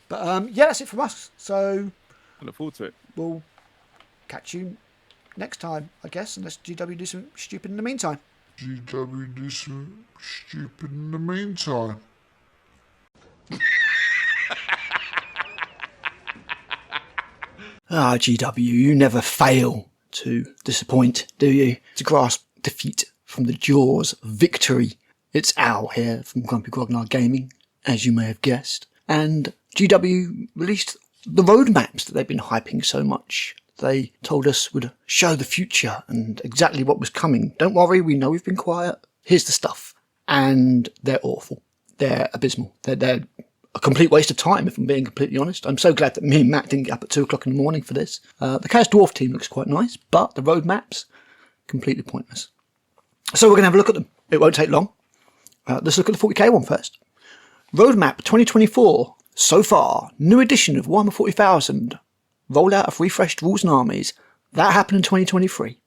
But yeah, that's it from us. So I look forward to it. we'll catch you next time, I guess, unless GW do something stupid in the meantime. GW do some stupid in the meantime. GW, you never fail to disappoint, do you? To grasp defeat from the jaws of victory. It's Al here from Grumpy Grognard Gaming, as you may have guessed. And GW released the roadmaps that they've been hyping so much. They told us would show the future and exactly what was coming. Don't worry, we know we've been quiet. Here's the stuff. And they're awful. They're abysmal. They're a complete waste of time, if I'm being completely honest. I'm so glad that me and Matt didn't get up at 2 o'clock in the morning for this. The Chaos Dwarf team looks quite nice, but the roadmaps, completely pointless. So we're going to have a look at them. It won't take long. Let's look at the 40k one first. Roadmap 2024. So far, new edition of Warhammer 40,000. Rollout of refreshed rules and armies. That happened in 2023.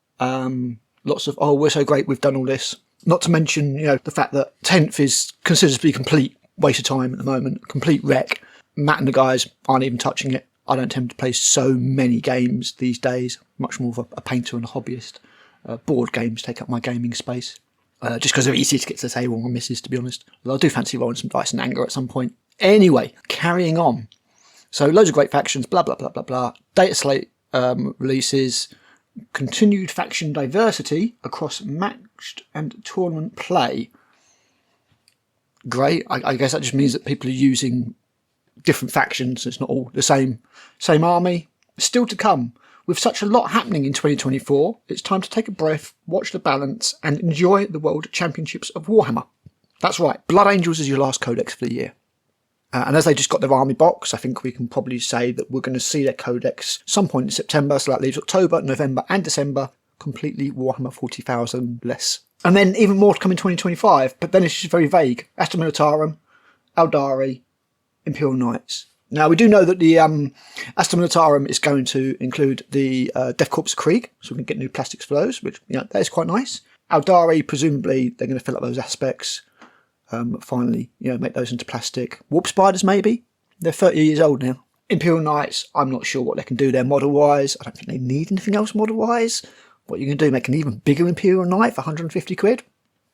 Lots of, oh, we're so great, we've done all this. Not to mention, the fact that 10th is considered to be complete waste of time at the moment. Complete wreck. Matt and the guys aren't even touching it. I don't tend to play so many games these days. Much more of a painter and a hobbyist. Board games take up my gaming space. Just because they're easy to get to the table with my missus, to be honest. Although I do fancy rolling some dice and anger at some point. Anyway, carrying on. So loads of great factions, blah, blah, blah, blah, blah. Data slate releases, continued faction diversity across matched and tournament play. Great. I guess that just means that people are using different factions. It's not all the same army. Still to come. With such a lot happening in 2024, it's time to take a breath, watch the balance, and enjoy the World Championships of Warhammer. That's right. Blood Angels is your last codex for the year. And as they just got their army box, I think we can probably say that we're going to see their codex some point in September, so that leaves October, November and December completely Warhammer 40,000 less. And then even more to come in 2025, but then it's just very vague. Astra Militarum, Eldari, Imperial Knights. Now, we do know that the Astra Militarum is going to include the Death Corps Krieg, so we can get new plastics for those, which, that is quite nice. Eldari, presumably, they're going to fill up those aspects. Finally, make those into plastic. Warp Spiders, maybe? They're 30 years old now. Imperial Knights, I'm not sure what they can do there model-wise. I don't think they need anything else model-wise. What are you going to do, make an even bigger Imperial Knight for 150 quid?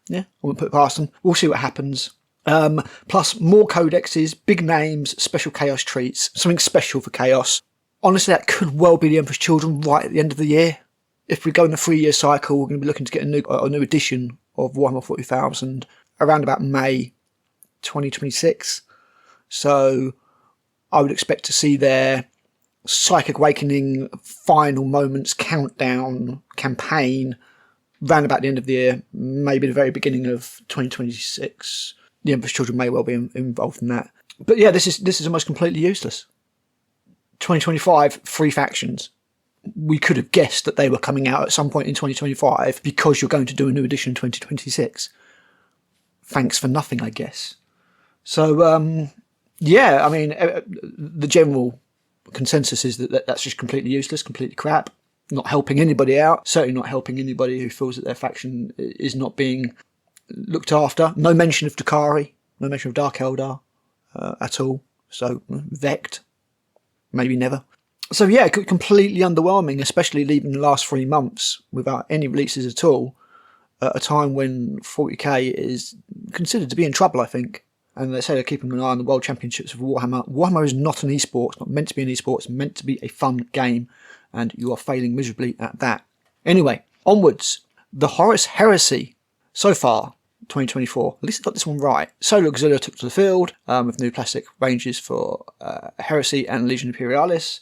Yeah, I won't put it past them. We'll see what happens. Plus, more codexes, big names, special Chaos treats, something special for Chaos. Honestly, that could well be the Emperor's Children right at the end of the year. If we go in a 3-year cycle, we're going to be looking to get a new edition of Warhammer 40,000 around about May 2026. So I would expect to see their Psychic Awakening final moments countdown campaign round about the end of the year, maybe the very beginning of 2026. The Emperor's Children may well be involved in that. But yeah, this is almost completely useless. 2025, 3 factions. We could have guessed that they were coming out at some point in 2025 because you're going to do a new edition in 2026. Thanks for nothing, I guess. So, yeah, I mean, the general consensus is that that's just completely useless, completely crap, not helping anybody out, certainly not helping anybody who feels that their faction is not being looked after. No mention of Dakari, no mention of Dark Eldar at all. So, Vect, maybe never. So, yeah, completely underwhelming, especially leaving the last 3 months without any releases at all. At a time when 40k is considered to be in trouble, I think. And they say they're keeping an eye on the World Championships of Warhammer. Warhammer is not an esport. It's not meant to be an esport. It's meant to be a fun game. And you are failing miserably at that. Anyway, onwards. The Horus Heresy. So far, 2024. At least I got this one right. Solar Auxilia took to the field with new plastic ranges for Heresy and Legion Imperialis.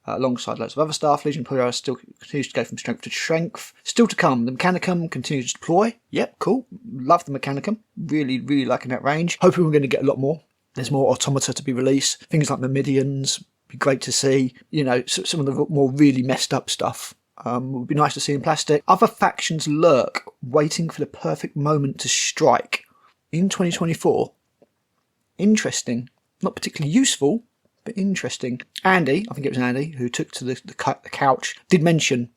Alongside loads of other stuff. Legion Imperialis still continues to go from strength to strength. Still to come, the Mechanicum continues to deploy. Yep, cool. Love the Mechanicum. Really, really liking that range. Hoping we're going to get a lot more. There's more Automata to be released. Things like Myrmidians. Be great to see. Some of the more really messed up stuff. Would be nice to see in plastic. Other factions lurk, waiting for the perfect moment to strike. In 2024. Interesting. Not particularly useful, but interesting. Andy, I think it was Andy, who took to the couch, did mention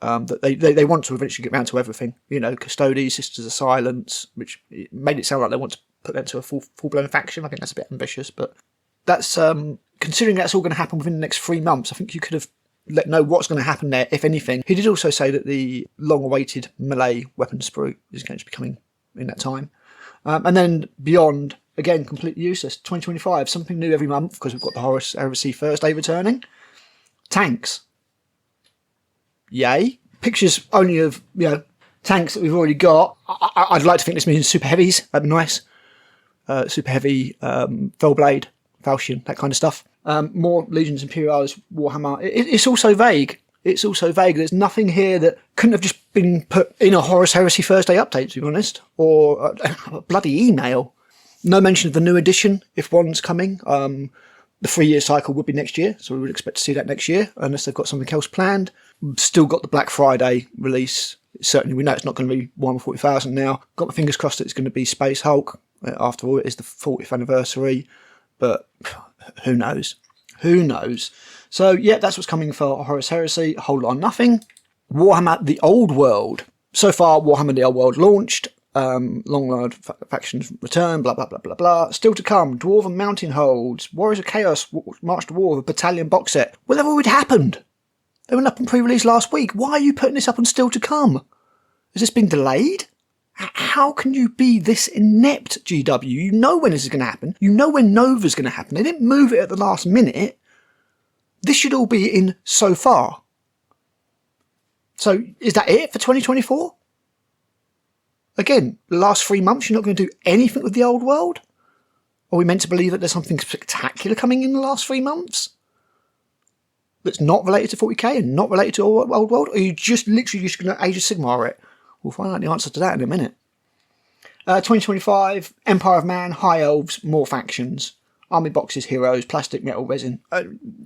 that they want to eventually get round to everything. Custodes, Sisters of Silence, which made it sound like they want to put that to a full-blown faction. I think that's a bit ambitious, but that's considering that's all going to happen within the next 3 months, I think you could have let know what's going to happen there, if anything. He did also say that the long-awaited melee weapon sprue is going to be coming in that time. And then beyond, again, completely useless. 2025, something new every month, because we've got the Horus Heresy Thursday returning. Tanks. Yay. Pictures only of, tanks that we've already got. I'd like to think this means super heavies. That'd be nice. Super heavy, Fellblade, Falchion, that kind of stuff. More Legions Imperialis, Warhammer. It's also vague. It's also vague. There's nothing here that couldn't have just been put in a Horus Heresy Thursday update, to be honest, or a bloody email. No mention of the new edition, if one's coming. The 3-year cycle would be next year, so we would expect to see that next year, unless they've got something else planned. Still got the Black Friday release. Certainly, we know it's not going to be Warhammer 40,000 now. Got my fingers crossed that it's going to be Space Hulk. After all, it is the 40th anniversary, but who knows? Who knows? So, yeah, that's what's coming for Horus Heresy. A whole lot of nothing. Warhammer The Old World. So far, Warhammer The Old World launched. Long-lived factions return, blah, blah, blah, blah, blah. Still to come, Dwarven Mountain Holds, Warriors of Chaos, March to War, the Battalion box set. Well, they've already happened. They went up on pre-release last week. Why are you putting this up on Still to Come? Has this been delayed? How can you be this inept, GW? You know when this is going to happen. You know when Nova's going to happen. They didn't move it at the last minute. This should all be in so far. So, is that it for 2024? Again, the last 3 months, you're not going to do anything with the old world? Are we meant to believe that there's something spectacular coming in the last 3 months? That's not related to 40k and not related to old world? Or are you just literally just going to Age of Sigmar it? We'll find out the answer to that in a minute. 2025, Empire of Man, High Elves, more factions. Army boxes, heroes, plastic, metal, resin.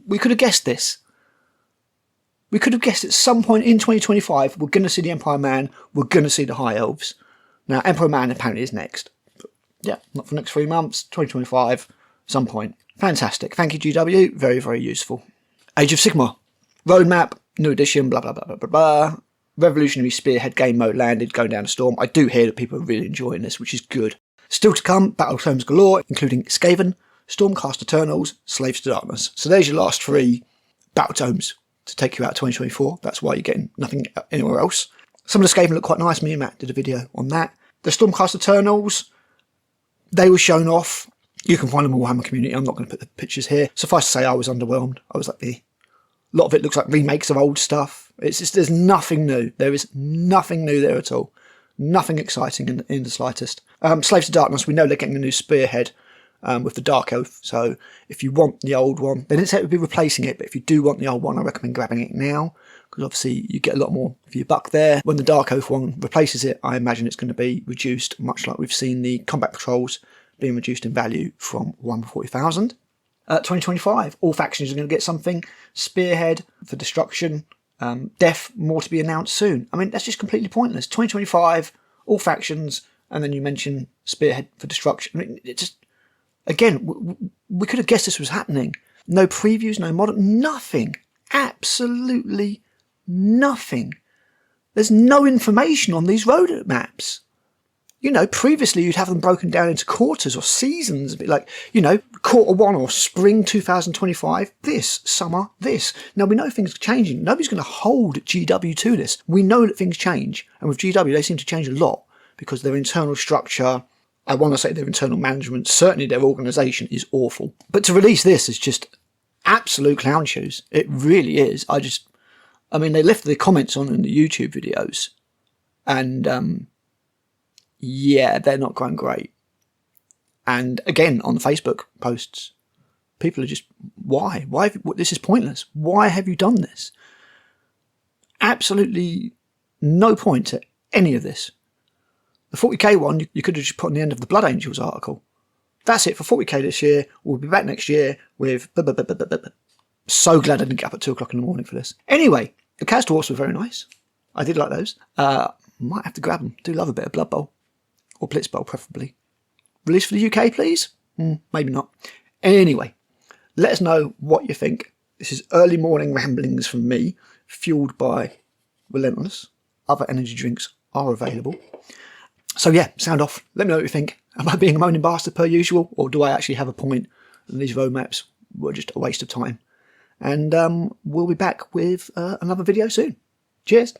We could have guessed this. We could have guessed at some point in 2025, we're going to see the Empire Man, we're going to see the High Elves. Now, Emperor Man apparently is next. But yeah, not for the next 3 months, 2025, some point. Fantastic. Thank you, GW. Very, very useful. Age of Sigmar. Roadmap, new edition, blah, blah, blah, blah, blah, blah. Revolutionary Spearhead game mode landed, going down a storm. I do hear that people are really enjoying this, which is good. Still to come, Battle Tomes galore, including Skaven, Stormcast Eternals, Slaves to Darkness. So there's your last 3 Battle Tomes to take you out 2024. That's why you're getting nothing anywhere else. Some of the Skaven look quite nice. Me and Matt did a video on that. The Stormcast Eternals, they were shown off. You can find them on Warhammer Community. I'm not going to put the pictures here. Suffice to say, I was underwhelmed. I was like, a lot of it looks like remakes of old stuff. It's just, there's nothing new. There is nothing new there at all. Nothing exciting in the slightest. Slaves to Darkness, we know they're getting a new Spearhead with the Dark Oath. So if you want the old one, they didn't say it would be replacing it, but if you do want the old one, I recommend grabbing it now, because obviously you get a lot more for your buck there. When the Dark Oath one replaces it, I imagine it's going to be reduced, much like we've seen the Combat Patrols being reduced in value from 140,000. 2025, all factions are going to get something. Spearhead for destruction. Death, more to be announced soon. I mean, that's just completely pointless. 2025, all factions, and then you mention Spearhead for destruction. I mean, it just, again, we could have guessed this was happening. No previews, no modern, nothing. Absolutely nothing. There's no information on these roadmaps. You know, previously you'd have them broken down into quarters or seasons, a bit like, quarter 1 or spring 2025, this, summer, this. Now, we know things are changing. Nobody's going to hold GW to this. We know that things change. And with GW, they seem to change a lot because their internal structure, I want to say their internal management, certainly their organisation is awful. But to release this is just absolute clown shoes. It really is. I mean, they left the comments on in the YouTube videos and, yeah, they're not going great. And again, on the Facebook posts, people are just, why? This is pointless. Why have you done this? Absolutely no point to any of this. The 40k one, you could have just put on the end of the Blood Angels article. That's it for 40k this year. We'll be back next year with... So glad I didn't get up at 2 o'clock in the morning for this. Anyway, the Kaz Dwarfs were very nice. I did like those. Might have to grab them. Do love a bit of Blood Bowl. Or Blitz Bowl, preferably. Release for the UK, please? Maybe not. Anyway, let us know what you think. This is early morning ramblings from me, fueled by Relentless. Other energy drinks are available. So yeah, sound off. Let me know what you think. Am I being a moaning bastard per usual, or do I actually have a point? And these roadmaps were just a waste of time. And we'll be back with another video soon. Cheers.